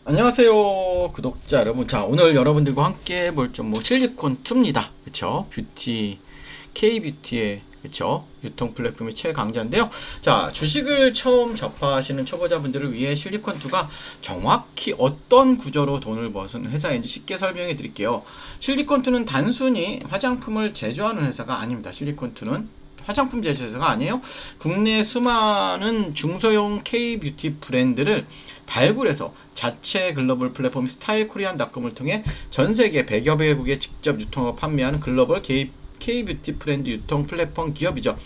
안녕하세요 구독자 여러분. 자, 오늘 여러분들과 함께 볼 종목 실리콘2입니다. 그쵸? 뷰티, K뷰티의 그쵸? 유통 플랫폼이 최강자인데요. 자, 주식을 처음 접하시는 초보자분들을 위해 실리콘2가 정확히 어떤 구조로 돈을 버는 회사인지 쉽게 설명해 드릴게요. 실리콘2는 단순히 화장품을 제조하는 회사가 아닙니다. 실리콘2는 화장품 제조회사가 아니에요. 국내 수많은 중소형 K뷰티 브랜드를 발굴해서 자체 글로벌 플랫폼 스타일코리안닷컴을 통해 전 세계 100여 개국에 직접 유통하고 판매하는 글로벌 K뷰티 브랜드 유통 플랫폼 기업이죠.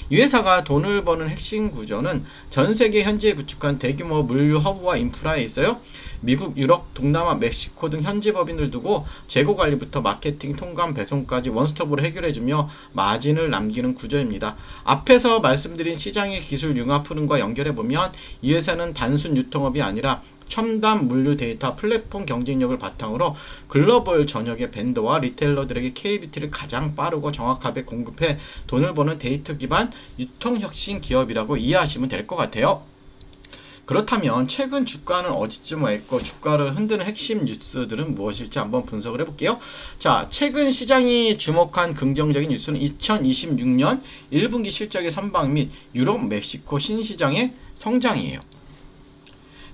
이 회사가 돈을 버는 핵심 구조는 전 세계 현지에 구축한 대규모 물류 허브와 인프라에 있어요. 미국, 유럽, 동남아, 멕시코 등 현지 법인을 두고 재고 관리부터 마케팅, 통관, 배송까지 원스톱으로 해결해주며 마진을 남기는 구조입니다. 앞에서 말씀드린 시장의 기술 융합 흐름과 연결해보면 이 회사는 단순 유통업이 아니라 첨단 물류 데이터 플랫폼 경쟁력을 바탕으로 글로벌 전역의 벤더와 리테일러들에게 K뷰티를 가장 빠르고 정확하게 공급해 돈을 버는 데이터 기반 유통혁신 기업이라고 이해하시면 될 것 같아요. 그렇다면 최근 주가는 어디쯤 와 있고 주가를 흔드는 핵심 뉴스들은 무엇일지 한번 분석을 해볼게요. 자, 최근 시장이 주목한 긍정적인 뉴스는 2026년 1분기 실적의 선방 및 유럽, 멕시코 신시장의 성장이에요.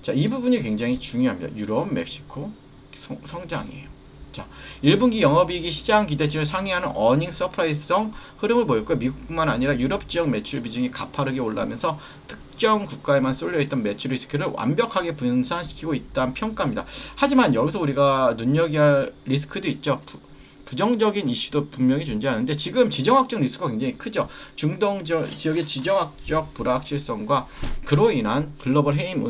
자, 이 부분이 굉장히 중요합니다. 유럽, 멕시코 성장이에요. 자, 1분기 영업이익이 시장 기대치를 상회하는 어닝 서프라이즈성 흐름을 보였고 미국뿐만 아니라 유럽 지역 매출 비중이 가파르게 올라오면서 특정 국가에만 쏠려있던 매출 리스크를 완벽하게 분산시키고 있다는 평가입니다. 하지만 여기서 우리가 눈여겨야 할 리스크도 있죠. 부정적인 이슈도 분명히 존재하는데 지금 지정학적 리스크가 굉장히 크죠. 중동 지역의 지정학적 불확실성과 그로 인한 글로벌 해임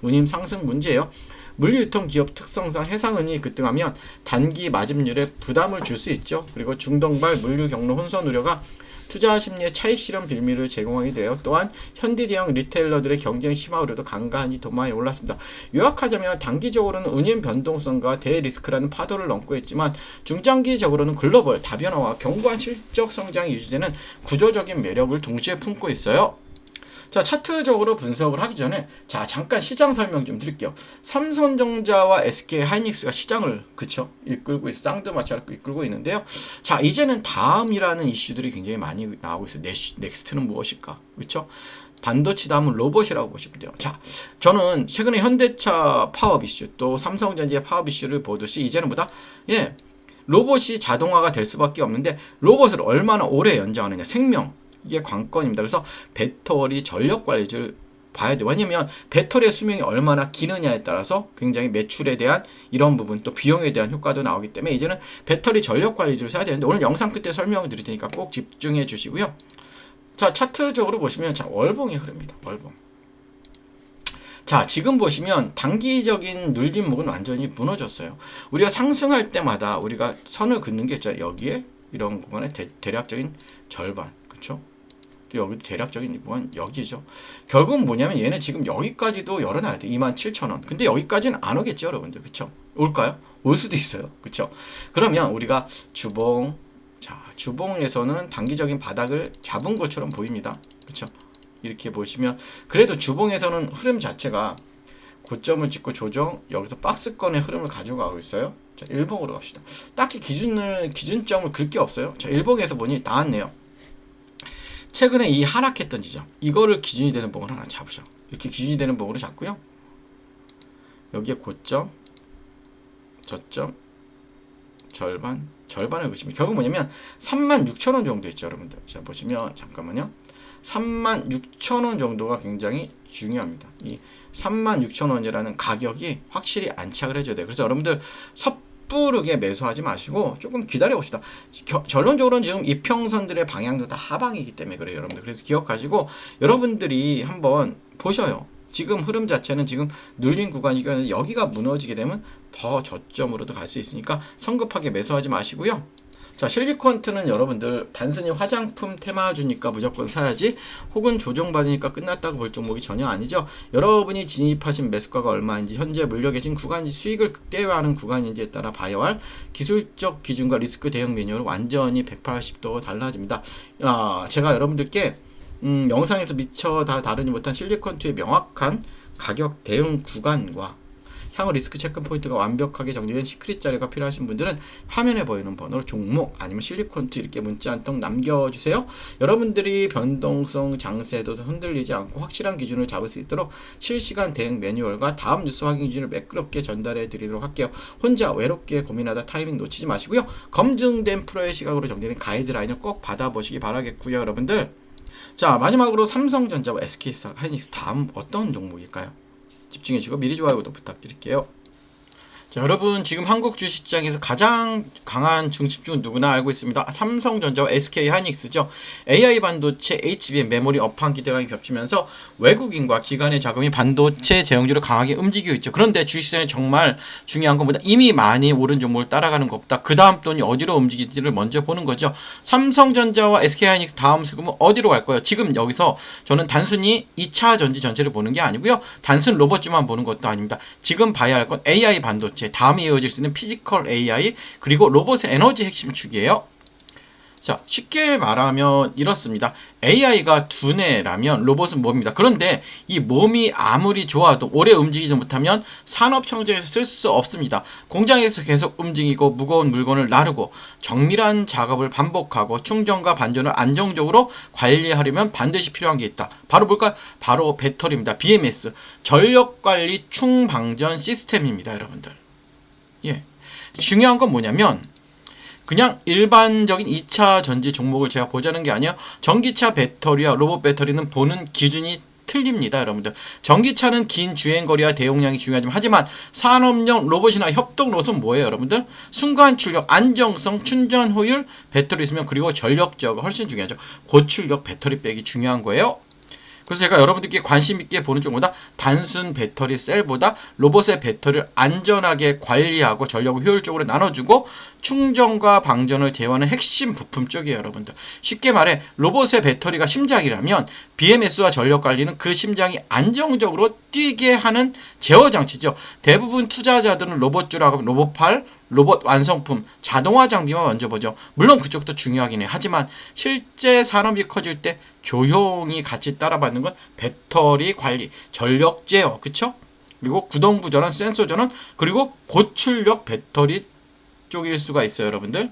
운임 상승 문제예요. 물류유통 기업 특성상 해상운임이 급등하면 단기 마진율에 부담을 줄 수 있죠. 그리고 중동발 물류 경로 혼선 우려가 투자 심리의 차익 실현 빌미를 제공하게 돼요. 또한 현대 대형 리테일러들의 경쟁 심화 우려도 간간히 도마에 올랐습니다. 요약하자면 단기적으로는 운임 변동성과 대리스크라는 파도를 넘고 있지만 중장기적으로는 글로벌 다변화와 견고한 실적 성장이 유지되는 구조적인 매력을 동시에 품고 있어요. 자, 차트적으로 분석을 하기 전에 자, 잠깐 시장 설명 좀 드릴게요. 삼성전자와 SK 하이닉스가 시장을 이끌고 있어 쌍두마차를 이끌고 있는데요. 자, 이제는 다음이라는 이슈들이 굉장히 많이 나오고 있어요. 넥스트는 무엇일까? 그렇죠? 반도체 다음은 로봇이라고 보시면 돼요. 자, 저는 최근에 현대차 파업 이슈 또 삼성전자의 파업 이슈를 보듯이 이제는 로봇이 자동화가 될 수밖에 없는데 로봇을 얼마나 오래 연장하느냐, 생명 이게 관건입니다. 그래서 배터리 전력 관리를 봐야 돼요. 왜냐면 배터리의 수명이 얼마나 기느냐에 따라서 굉장히 매출에 대한 이런 부분 또 비용에 대한 효과도 나오기 때문에 이제는 배터리 전력 관리를 써야 되는데 오늘 영상 끝에 설명을 드릴 테니까 꼭 집중해 주시고요. 자, 차트적으로 보시면 자, 월봉의 흐름입니다. 월봉. 자, 지금 보시면 단기적인 눌림목은 완전히 무너졌어요. 우리가 상승할 때마다 우리가 선을 긋는 게 있잖아요. 여기에 이런 구간의 대략적인 절반. 그렇죠? 여기도 대략적인 구간 여기죠. 결국은 뭐냐면 얘는 지금 여기까지도 열어놔야 돼. 27,000원. 근데 여기까지는 안 오겠죠, 여러분들. 그쵸? 올까요? 올 수도 있어요. 그쵸? 그러면 우리가 주봉, 자, 주봉에서는 단기적인 바닥을 잡은 것처럼 보입니다. 그쵸? 이렇게 보시면 그래도 주봉에서는 흐름 자체가 고점을 찍고 조정, 여기서 박스권의 흐름을 가져가고 있어요. 자, 일봉으로 갑시다. 딱히 기준점을 긁 게 없어요. 자, 일봉에서 보니 나왔네요. 최근에 이 하락했던 지점, 이거를 기준이 되는 봉을 하나 잡으셔. 이렇게 기준이 되는 봉으로 잡고요. 여기에 고점, 저점, 절반을 보시면 결국 뭐냐면 36,000원 정도 있죠, 여러분들. 자, 보시면 잠깐만요. 36,000원 정도가 굉장히 중요합니다. 이 36,000원이라는 가격이 확실히 안착을 해줘야 돼요. 그래서 여러분들 섣부르게 매수하지 마시고 조금 기다려 봅시다. 결론적으로는 지금 이평선들의 방향도 다 하방이기 때문에 그래요, 여러분들. 그래서 기억하시고 여러분들이 한번 보셔요. 지금 흐름 자체는 지금 눌린 구간이기 여기가 무너지게 되면 더 저점으로도 갈 수 있으니까 성급하게 매수하지 마시고요. 자, 실리콘트는 여러분들 단순히 화장품 테마주니까 무조건 사야지 혹은 조정받으니까 끝났다고 볼 종목이 전혀 아니죠. 여러분이 진입하신 매수가가 얼마인지 현재 물려 계신 구간인지 수익을 극대화하는 구간인지에 따라 봐야 할 기술적 기준과 리스크 대응 메뉴로 완전히 180도 달라집니다. 제가 여러분들께 영상에서 미처 다 다루지 못한 실리콘트의 명확한 가격 대응 구간과 향후 리스크 체크 포인트가 완벽하게 정리된 시크릿 자료가 필요하신 분들은 화면에 보이는 번호로 종목 아니면 실리콘투 이렇게 문자 한 통 남겨주세요. 여러분들이 변동성 장세에도 흔들리지 않고 확실한 기준을 잡을 수 있도록 실시간 대응 매뉴얼과 다음 뉴스 확인 기준을 매끄럽게 전달해 드리도록 할게요. 혼자 외롭게 고민하다 타이밍 놓치지 마시고요. 검증된 프로의 시각으로 정리된 가이드라인을 꼭 받아보시기 바라겠고요. 여러분들, 자 마지막으로 삼성전자와 SK하이닉스 다음 어떤 종목일까요? 집중해주시고 미리 좋아요도 부탁드릴게요. 자, 여러분 지금 한국 주식시장에서 가장 강한 중심주는 누구나 알고 있습니다. 삼성전자와 SK하이닉스죠. AI 반도체, HBM, 메모리 업황 기대감이 겹치면서 외국인과 기관의 자금이 반도체 제형주를 강하게 움직이고 있죠. 그런데 주식시장에 정말 중요한 것보다 이미 많이 오른 종목을 따라가는 것보다 그 다음 돈이 어디로 움직일지를 먼저 보는 거죠. 삼성전자와 SK하이닉스 다음 수급은 어디로 갈 거예요? 지금 여기서 저는 단순히 2차 전지 전체를 보는 게 아니고요. 단순 로봇주만 보는 것도 아닙니다. 지금 봐야 할 건 AI 반도체, 다음에 이어질 수 있는 피지컬 AI, 그리고 로봇의 에너지 핵심 축이에요. 자, 쉽게 말하면 이렇습니다. AI가 두뇌라면 로봇은 몸입니다. 그런데 이 몸이 아무리 좋아도 오래 움직이지 못하면 산업 현장에서 쓸 수 없습니다. 공장에서 계속 움직이고 무거운 물건을 나르고 정밀한 작업을 반복하고 충전과 반전을 안정적으로 관리하려면 반드시 필요한 게 있다. 바로 뭘까요? 바로 배터리입니다. BMS, 전력관리 충방전 시스템입니다. 여러분들. 예. 중요한 건 뭐냐면 그냥 일반적인 2차 전지 종목을 제가 보자는 게 아니에요. 전기차 배터리와 로봇 배터리는 보는 기준이 틀립니다. 여러분들, 전기차는 긴 주행거리와 대용량이 중요하지만 산업용 로봇이나 협동 로봇은 뭐예요? 여러분들, 순간 출력, 안정성, 충전 효율, 배터리 있으면 그리고 전력 제어가 훨씬 중요하죠. 고출력 배터리 백이 중요한 거예요. 그래서 제가 여러분들께 관심 있게 보는 쪽보다 단순 배터리 셀보다 로봇의 배터리를 안전하게 관리하고 전력을 효율적으로 나눠주고 충전과 방전을 제어하는 핵심 부품 쪽이에요. 여러분들, 쉽게 말해 로봇의 배터리가 심장이라면 BMS와 전력 관리는 그 심장이 안정적으로 뛰게 하는 제어 장치죠. 대부분 투자자들은 로봇주라고 하면 로봇팔, 로봇 완성품, 자동화 장비만 먼저 보죠. 물론 그쪽도 중요하긴 해요. 하지만 실제 산업이 커질 때 조용히 같이 따라받는 건 배터리 관리, 전력 제어, 그쵸? 그리고 구동부 전원, 센서 전원, 그리고 고출력 배터리 쪽일 수가 있어요. 여러분들,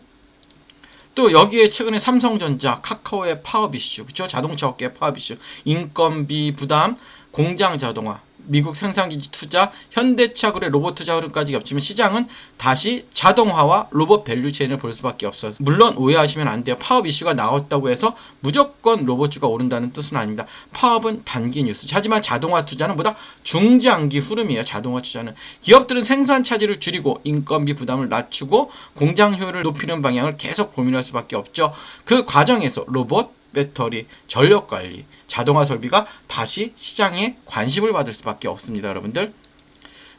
또 여기에 최근에 삼성전자, 카카오의 파업 이슈, 그쵸? 자동차 업계의 파업 이슈, 인건비 부담, 공장 자동화, 미국 생산기지 투자, 현대차 그래 로봇 투자 흐름까지 겹치면 시장은 다시 자동화와 로봇 밸류체인을 볼 수밖에 없어요. 물론 오해하시면 안 돼요. 파업 이슈가 나왔다고 해서 무조건 로봇주가 오른다는 뜻은 아닙니다. 파업은 단기 뉴스. 하지만 자동화 투자는 보다 중장기 흐름이에요. 자동화 투자는 기업들은 생산 차질을 줄이고 인건비 부담을 낮추고 공장 효율을 높이는 방향을 계속 고민할 수밖에 없죠. 그 과정에서 로봇, 배터리, 전력관리, 자동화 설비가 다시 시장에 관심을 받을 수밖에 없습니다. 여러분들,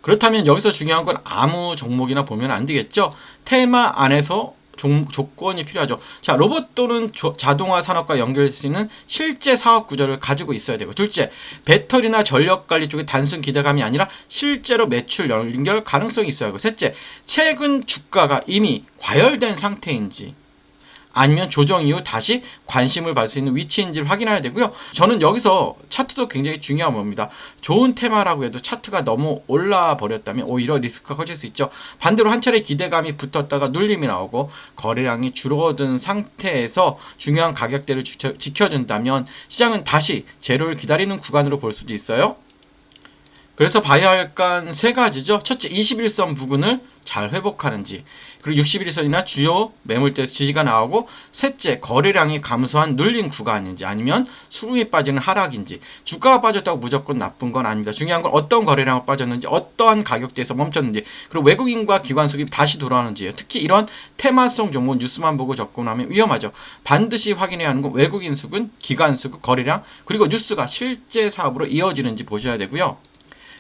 그렇다면 여기서 중요한 건 아무 종목이나 보면 안 되겠죠. 테마 안에서 조건이 필요하죠. 자, 로봇 또는 자동화 산업과 연결될 수 있는 실제 사업 구조를 가지고 있어야 되고, 둘째, 배터리나 전력관리 쪽에 단순 기대감이 아니라 실제로 매출 연결 가능성이 있어야 하고, 셋째, 최근 주가가 이미 과열된 상태인지 아니면 조정 이후 다시 관심을 받을 수 있는 위치인지를 확인해야 되고요. 저는 여기서 차트도 굉장히 중요한 겁니다. 좋은 테마라고 해도 차트가 너무 올라 버렸다면 오히려 리스크가 커질 수 있죠. 반대로 한 차례 기대감이 붙었다가 눌림이 나오고 거래량이 줄어든 상태에서 중요한 가격대를 지켜준다면 시장은 다시 제로를 기다리는 구간으로 볼 수도 있어요. 그래서 봐야 할 건 세 가지죠. 첫째, 21선 부근을 잘 회복하는지, 그리고 61선이나 주요 매물대에서 지지가 나오고, 셋째, 거래량이 감소한 눌린 구간인지 아니면 수급이 빠지는 하락인지. 주가가 빠졌다고 무조건 나쁜 건 아닙니다. 중요한 건 어떤 거래량을 빠졌는지, 어떠한 가격대에서 멈췄는지, 그리고 외국인과 기관 수급이 다시 돌아오는지예요. 특히 이런 테마성 종목 뉴스만 보고 접근하면 위험하죠. 반드시 확인해야 하는 건 외국인 수급, 기관 수급, 거래량, 그리고 뉴스가 실제 사업으로 이어지는지 보셔야 되고요.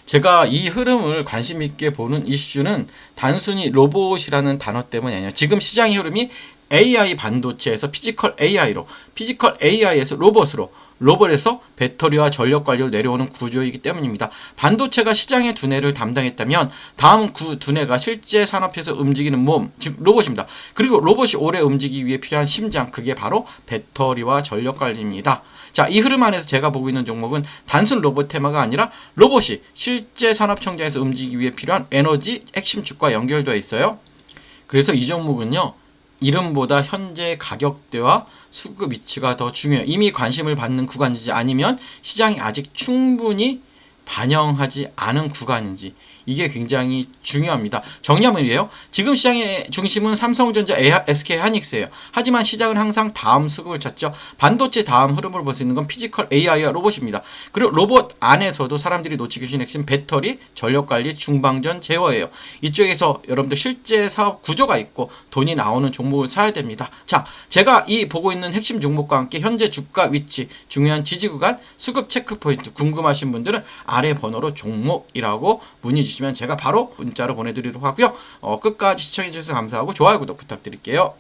제가 이 흐름을 관심 있게 보는 이슈는 단순히 로봇이라는 단어 때문이 아니에요. 지금 시장의 흐름이 AI 반도체에서 피지컬 AI로, 피지컬 AI에서 로봇으로, 로봇에서 배터리와 전력 관리로 내려오는 구조이기 때문입니다. 반도체가 시장의 두뇌를 담당했다면 다음 두뇌가 실제 산업에서 움직이는 몸, 즉 로봇입니다. 그리고 로봇이 오래 움직이기 위해 필요한 심장, 그게 바로 배터리와 전력 관리입니다. 자, 이 흐름 안에서 제가 보고 있는 종목은 단순 로봇 테마가 아니라 로봇이 실제 산업 청정에서 움직이기 위해 필요한 에너지 핵심축과 연결되어 있어요. 그래서 이 종목은요, 이름보다 현재 가격대와 수급 위치가 더 중요해요. 이미 관심을 받는 구간인지 아니면 시장이 아직 충분히 반영하지 않은 구간인지, 이게 굉장히 중요합니다. 정리하면 이래요. 지금 시장의 중심은 삼성전자, SK하이닉스예요. 하지만 시장은 항상 다음 수급을 찾죠. 반도체 다음 흐름을 볼 수 있는 건 피지컬 AI와 로봇입니다. 그리고 로봇 안에서도 사람들이 놓치기 쉬운 핵심 배터리, 전력관리, 중방전, 제어예요. 이쪽에서 여러분들 실제 사업 구조가 있고 돈이 나오는 종목을 사야 됩니다. 자, 제가 이 보고 있는 핵심 종목과 함께 현재 주가 위치, 중요한 지지 구간, 수급 체크 포인트 궁금하신 분들은 아래 번호로 종목이라고 문의 주시면 제가 바로 문자로 보내드리도록 하고요. 끝까지 시청해주셔서 감사하고 좋아요, 구독 부탁드릴게요.